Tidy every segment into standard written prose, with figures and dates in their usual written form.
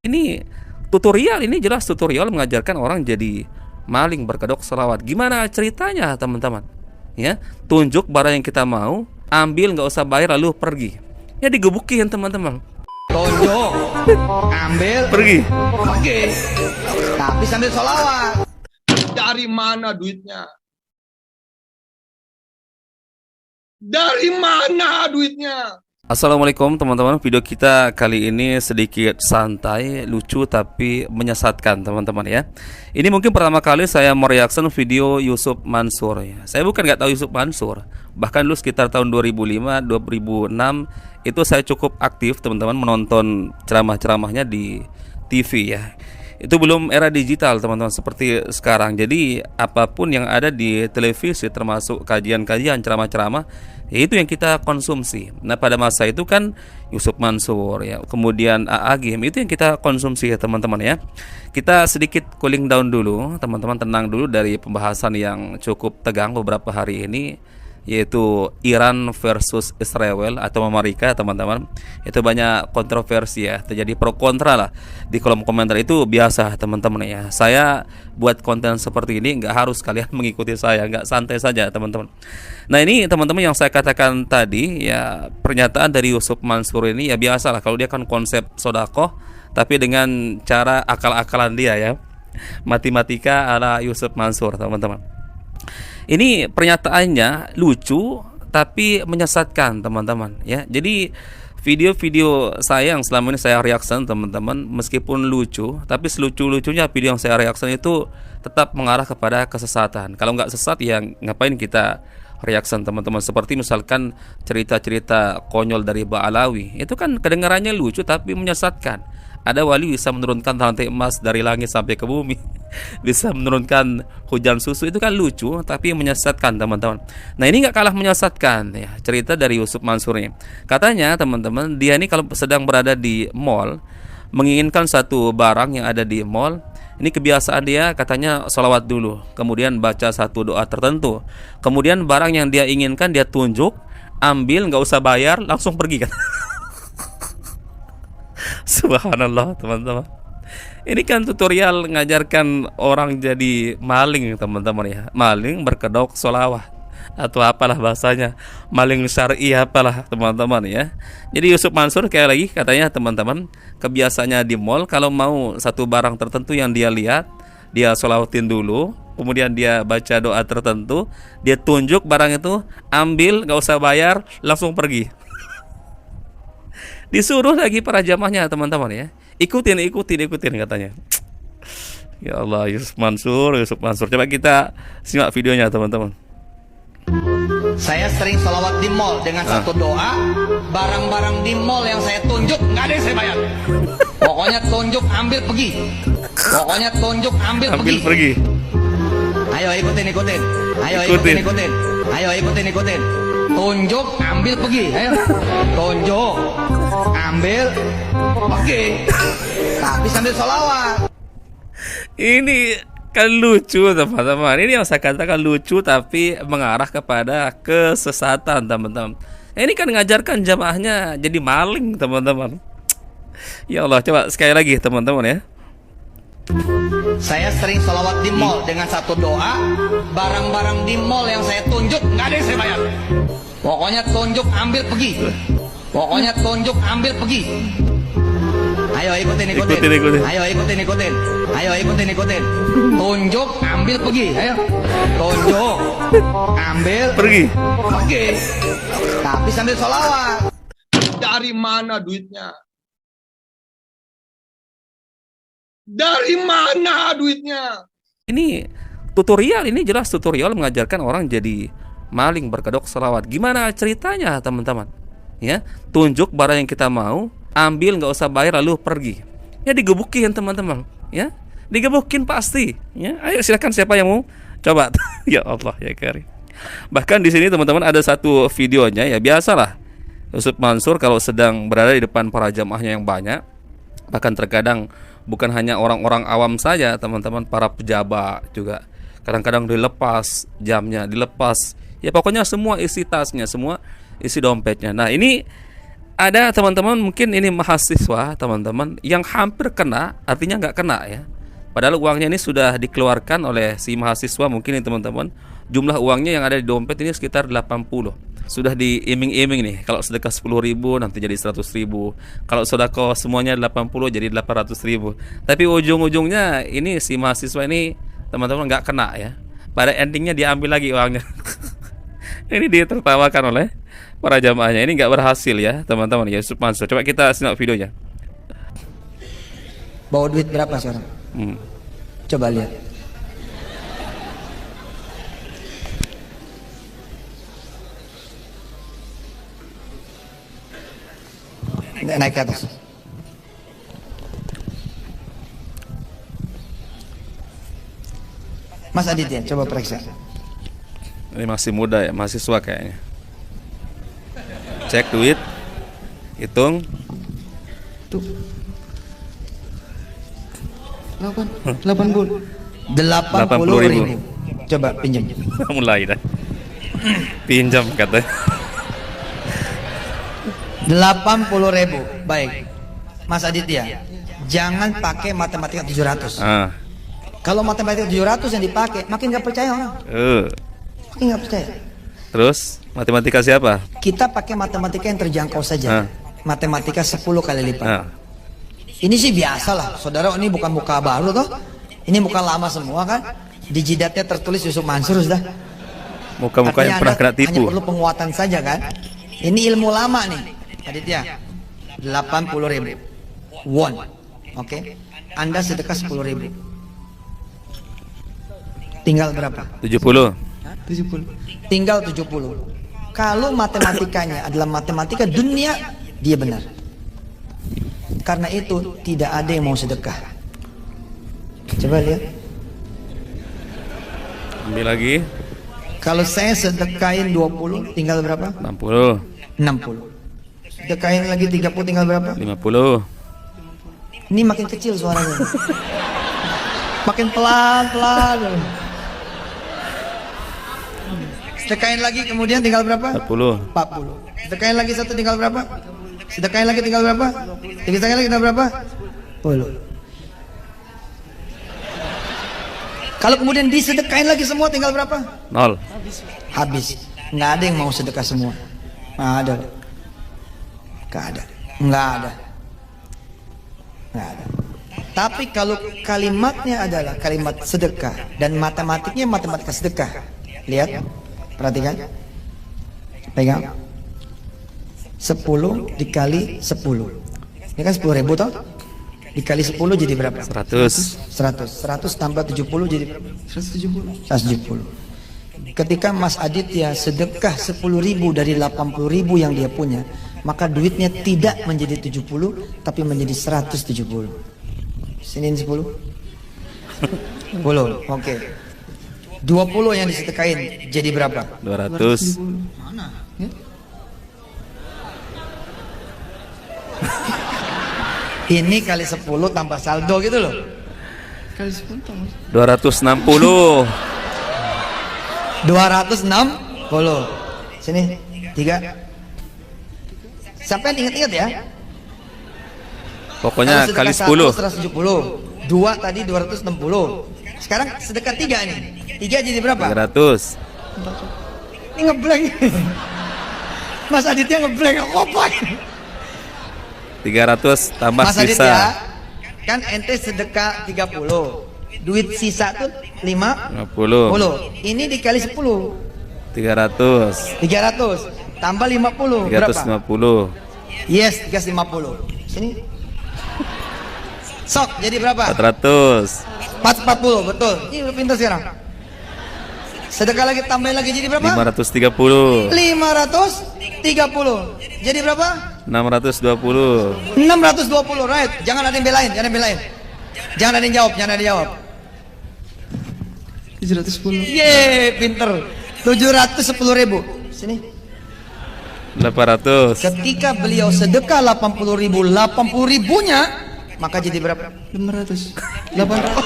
Ini tutorial, ini jelas tutorial mengajarkan orang jadi maling berkedok selawat. Gimana ceritanya teman-teman? Ya, tunjuk barang yang kita mau, ambil nggak usah bayar lalu pergi. Ya digebukin teman-teman. Tunjuk, ambil, Pergi. Oke. Tapi sambil sholawat. Dari mana duitnya? Dari mana duitnya? Assalamualaikum teman-teman. Video kita kali ini sedikit santai, lucu tapi menyesatkan teman-teman ya. Ini mungkin pertama kali saya mereaction video Yusuf Mansur ya. Saya bukan nggak tahu Yusuf Mansur. Bahkan dulu sekitar tahun 2005, 2006 itu saya cukup aktif teman-teman menonton ceramah-ceramahnya di TV ya. Itu belum era digital teman-teman seperti sekarang. Jadi apapun yang ada di televisi termasuk kajian-kajian ceramah-ceramah, ya itu yang kita konsumsi. Nah pada masa itu kan Yusuf Mansur ya, kemudian Agim, itu yang kita konsumsi ya teman-teman ya. Kita sedikit cooling down dulu teman-teman, tenang dulu dari pembahasan yang cukup tegang beberapa hari ini, yaitu Iran versus Israel atau Amerika teman-teman. Itu banyak kontroversi ya, terjadi pro kontra lah di kolom komentar. Itu biasa teman-teman ya. Saya buat konten seperti ini nggak harus kalian mengikuti saya, nggak, santai saja teman-teman. Nah ini teman-teman yang saya katakan tadi ya, pernyataan dari Yusuf Mansur ini ya biasa lah, kalau dia kan konsep sodakoh tapi dengan cara akal-akalan dia ya, matematika ala Yusuf Mansur teman-teman. Ini pernyataannya lucu tapi menyesatkan teman-teman ya. Jadi video-video saya yang selama ini saya reaction teman-teman, meskipun lucu tapi selucu-lucunya video yang saya reaction itu tetap mengarah kepada kesesatan. Kalau nggak sesat ya ngapain kita reaction teman-teman. Seperti misalkan cerita-cerita konyol dari Ba'alawi, itu kan kedengarannya lucu tapi menyesatkan. Ada wali bisa menurunkan rantai emas dari langit sampai ke bumi, bisa menurunkan hujan susu, itu kan lucu tapi menyesatkan teman-teman. Nah ini nggak kalah menyesatkan ya, cerita dari Yusuf Mansur ini. Katanya teman-teman, dia ini kalau sedang berada di mall, menginginkan satu barang yang ada di mall, ini kebiasaan dia katanya sholawat dulu, kemudian baca satu doa tertentu, kemudian barang yang dia inginkan dia tunjuk, ambil nggak usah bayar, langsung pergi kan. Subhanallah teman-teman. Ini kan tutorial ngajarkan orang jadi maling teman-teman ya. Maling berkedok sholawat atau apalah bahasanya, maling syar'i apalah teman-teman ya. Jadi Yusuf Mansur kayak lagi katanya teman-teman, kebiasaannya di mall kalau mau satu barang tertentu yang dia lihat, dia sholawatin dulu, kemudian dia baca doa tertentu, dia tunjuk barang itu, ambil nggak usah bayar, langsung pergi. Disuruh lagi para jamaahnya teman-teman ya, ikutin katanya. Ya Allah, Yusuf Mansur. Coba kita simak videonya teman-teman. Saya sering sholawat di mall dengan satu doa. Barang-barang di mall yang saya tunjuk nggak ada yang saya bayar. Pokoknya tunjuk, ambil, pergi. Pokoknya tunjuk, ambil, pergi. Ayo ikutin. Ayo ikutin. Tunjuk, ambil, pergi. Ayo. Tunjuk, ambil, pergi. Tapi sambil sholawat. Ini kan lucu teman-teman. Ini yang saya katakan lucu tapi mengarah kepada kesesatan teman-teman. Ini kan ngajarkan jamaahnya jadi maling teman-teman. Ya Allah, coba sekali lagi teman-teman ya. Saya sering sholawat di mall dengan satu doa. Barang-barang di mall yang saya tunjuk nggak ada yang saya bayar. Pokoknya tunjuk, ambil, pergi. Pokoknya tunjuk, ambil, pergi. Ayo ikutin. Ayo ikutin. Tunjuk, ambil, pergi. Ayo. Tunjuk, ambil, Pergi. Tapi sambil sholawat. Dari mana duitnya? Dari mana duitnya? Ini tutorial, ini jelas tutorial mengajarkan orang jadi maling berkedok selawat. Gimana ceritanya teman-teman? Ya, tunjuk barang yang kita mau, ambil nggak usah bayar lalu pergi. Ya digebukin teman-teman. Ya, digebukin pasti. Ya, ayo silakan siapa yang mau coba. Ya Allah ya Karim. Bahkan di sini teman-teman ada satu videonya ya, biasalah Yusuf Mansur kalau sedang berada di depan para jamaahnya yang banyak, bahkan terkadang bukan hanya orang-orang awam saja teman-teman, para pejabat juga kadang-kadang dilepas jamnya, dilepas ya pokoknya semua isi tasnya, semua isi dompetnya. Nah ini ada teman-teman mungkin ini mahasiswa teman-teman yang hampir kena, artinya nggak kena ya. Padahal uangnya ini sudah dikeluarkan oleh si mahasiswa mungkin ini teman-teman. Jumlah uangnya yang ada di dompet ini sekitar 80. Sudah diiming-iming nih, kalau sedekah 10.000 nanti jadi 100.000. Kalau sedekah semuanya 80 jadi 800.000. Tapi ujung-ujungnya ini si mahasiswa ini teman-teman nggak kena ya. Pada endingnya diambil lagi uangnya. Ini ditertawakan oleh para jamaahnya. Ini nggak berhasil ya teman-teman ya, Yusuf Mansur. Coba kita simak videonya. Bawa duit berapa sekarang? Coba lihat. Naik ke atas. Mas Aditya, coba periksa. Ini masih muda ya, mahasiswa kayaknya. Cek duit, hitung. Tuh. 80 ribu. Coba pinjam. Mulai dah. Pinjam katanya. 80 ribu. Baik, Mas Aditya, jangan pakai matematika 700. Kalau matematika 700 yang dipakai, makin nggak percaya orang. Makin nggak percaya. Terus matematika siapa? Kita pakai matematika yang terjangkau saja. Matematika 10 kali lipat. Ini sih biasa lah, saudara. Ini bukan muka baru toh. Ini muka lama semua kan. Di jidatnya tertulis Yusuf Mansur sudah. Muka-muka yang pernah kena tipu. Hanya perlu penguatan saja kan. Ini ilmu lama nih, Aditya. 80 ribu won. Oke. Anda sedekah 10 ribu. Tinggal berapa? 70. 70. Tinggal 70. Kalau matematikanya adalah matematika dunia, dia benar. Karena itu tidak ada yang mau sedekah. Coba lihat. Ambil lagi. Kalau saya sedekahin 20, tinggal berapa? 60. 60. Sedekahin lagi 30, tinggal berapa? 50. Ini makin kecil suaranya. Makin pelan-pelan. Sedekahin lagi kemudian tinggal berapa? 40. 40. Sedekahin lagi satu tinggal berapa? Sedekahin lagi tinggal berapa? Sedekahin lagi tinggal berapa? 10. Kalau kemudian disedekahin lagi semua tinggal berapa? 0. Habis. Nggak ada yang mau sedekah semua. Nggak ada. Nggak ada. Nggak ada. Nggak ada. Tapi kalau kalimatnya adalah kalimat sedekah dan matematiknya matematika sedekah. Lihat. Perhatikan. Pegang. 10 dikali 10. Ini kan 10 ribu toh? Dikali 10 jadi berapa? 100. 100 tambah 70 jadi berapa? 170. 170. Ketika Mas Aditya sedekah 10 ribu dari 80 ribu yang dia punya, maka duitnya tidak menjadi 70 tapi menjadi 170. Siniin 10. 10. Oke. 20 yang disedekahin jadi berapa? 200. Mana? Ya? Ini kali 10 tambah saldo gitu loh. Kali 10 tambah 260. 260. Sini 3. Sampai ingat-ingat ya. Pokoknya Kalau kali sedekah 10. 170. 2 tadi 260. Sekarang sedekah 3 nih. 3 jadi berapa? 300. Ini ngeblank. Mas Aditya ngeblank apa? 300 tambah Mas sisa. Aditya, kan ente sedekah 30. Duit sisa tuh 50. 50. Ini dikali 10. 300. 300 tambah 50 berapa? 350. Yes, 350. Sini. Sok jadi berapa? 400. 440, betul. Ini udah pintar sekarang. Sedekah lagi tambahin lagi jadi berapa? 530. 530. Jadi berapa? 620. 620, right. Jangan ada yang belain, jangan ada yang belain. Jangan ada yang jawab, jangan ada yang jawab. 710. Yeay, pinter. 710 ribu. Sini. 800. Ketika beliau sedekah 80 ribu, 80 ribunya, maka jadi berapa? 500. 800.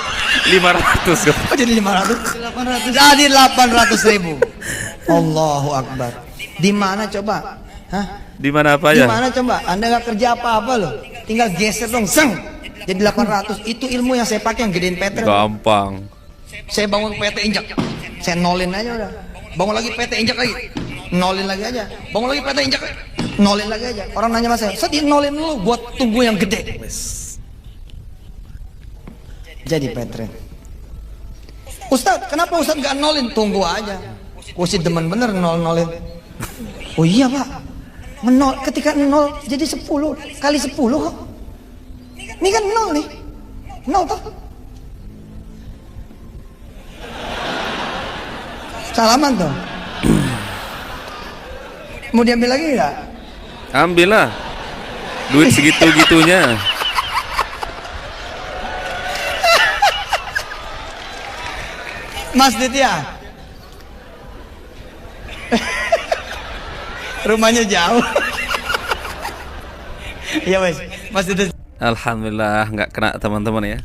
500. Oh, jadi 500? 800. Jadi 800 ribu. Allahu Akbar. Di mana coba? Hah? Di mana apa ya? Gimana coba? Anda nggak kerja apa-apa loh. Tinggal geser dong, seng. Jadi 800. Itu ilmu yang saya pakai yang gedein PT. Gampang. Saya bangun PT injak. Saya nolin aja udah. Bangun lagi PT injak lagi. Nolin lagi aja. Bangun lagi PT injak. Nolin lagi aja. Orang nanya sama saya, "Set, nolin dulu buat tunggu yang gede." Jadi Petren. Ustadz, kenapa Ustadz gak nolin? Tunggu aja. Kusi demen bener nolin. Oh iya Pak. Menol, ketika nol jadi 10 kali 10 kok. Ini kan nol nih. Nol toh. Salaman tuh. Mau diambil lagi nggak? Ambil lah. Duit segitu-gitunya. Mas Ditya. Rumahnya jauh. Iya Mas Ditya. Alhamdulillah nggak kena teman-teman ya.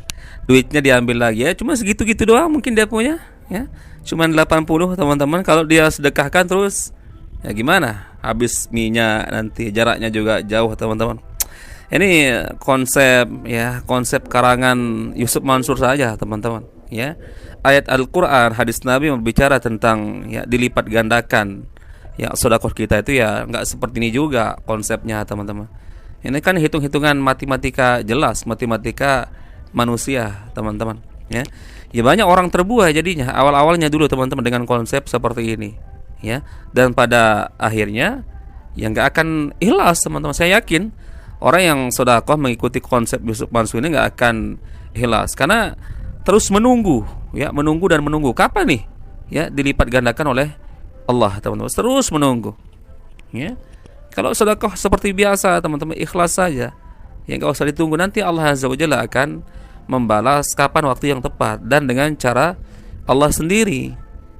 Duitnya diambil lagi ya. Cuma segitu-gitu doang mungkin dia punya ya. Cuma 80 teman-teman. Kalau dia sedekahkan terus ya gimana? Habis minyak nanti, jaraknya juga jauh teman-teman. Ini konsep ya, konsep karangan Yusuf Mansur saja teman-teman ya. Ayat Al-Qur'an, hadis Nabi berbicara tentang ya dilipat gandakan ya sedekah kita itu ya nggak seperti ini juga konsepnya teman-teman. Ini kan hitung-hitungan matematika jelas, matematika manusia teman-teman ya. Ya banyak orang terbuai jadinya awal-awalnya dulu teman-teman dengan konsep seperti ini ya, dan pada akhirnya yang nggak akan ikhlas teman-teman. Saya yakin orang yang sedekah mengikuti konsep Yusuf Mansur ini nggak akan ikhlas karena terus menunggu ya, menunggu dan menunggu kapan nih ya dilipat gandakan oleh Allah teman-teman. Terus menunggu ya. Kalau sedekah seperti biasa teman-teman, ikhlas saja ya, nggak usah ditunggu. Nanti Allah Azza wa Jalla akan membalas kapan waktu yang tepat dan dengan cara Allah sendiri.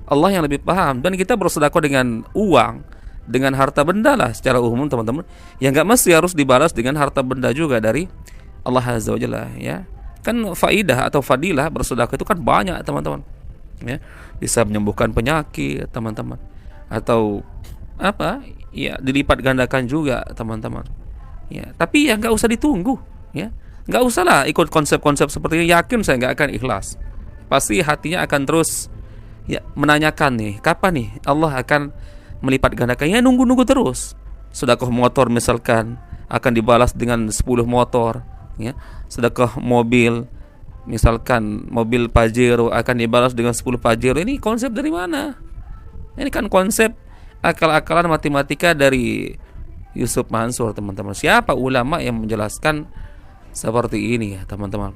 Allah yang lebih paham. Dan kita bersedekah dengan uang, dengan harta benda lah secara umum teman-teman, yang nggak mesti harus dibalas dengan harta benda juga dari Allah Azza wa Jalla ya. Kan faidah atau fadilah bersedekah itu kan banyak teman-teman ya. Bisa menyembuhkan penyakit teman-teman, atau apa ya, dilipat gandakan juga teman-teman ya. Tapi ya nggak usah ditunggu ya, nggak usah lah ikut konsep-konsep seperti ini. Yakin saya nggak akan ikhlas, pasti hatinya akan terus ya menanyakan nih kapan nih Allah akan melipat gandakan ya. Nunggu-nunggu terus. Sedekah motor misalkan akan dibalas dengan 10 motor ya. Sedekah mobil misalkan mobil Pajero akan dibalas dengan 10 Pajero. Ini konsep dari mana? Ini kan konsep akal-akalan matematika dari Yusuf Mansur teman-teman. Siapa ulama yang menjelaskan seperti ini ya teman-teman?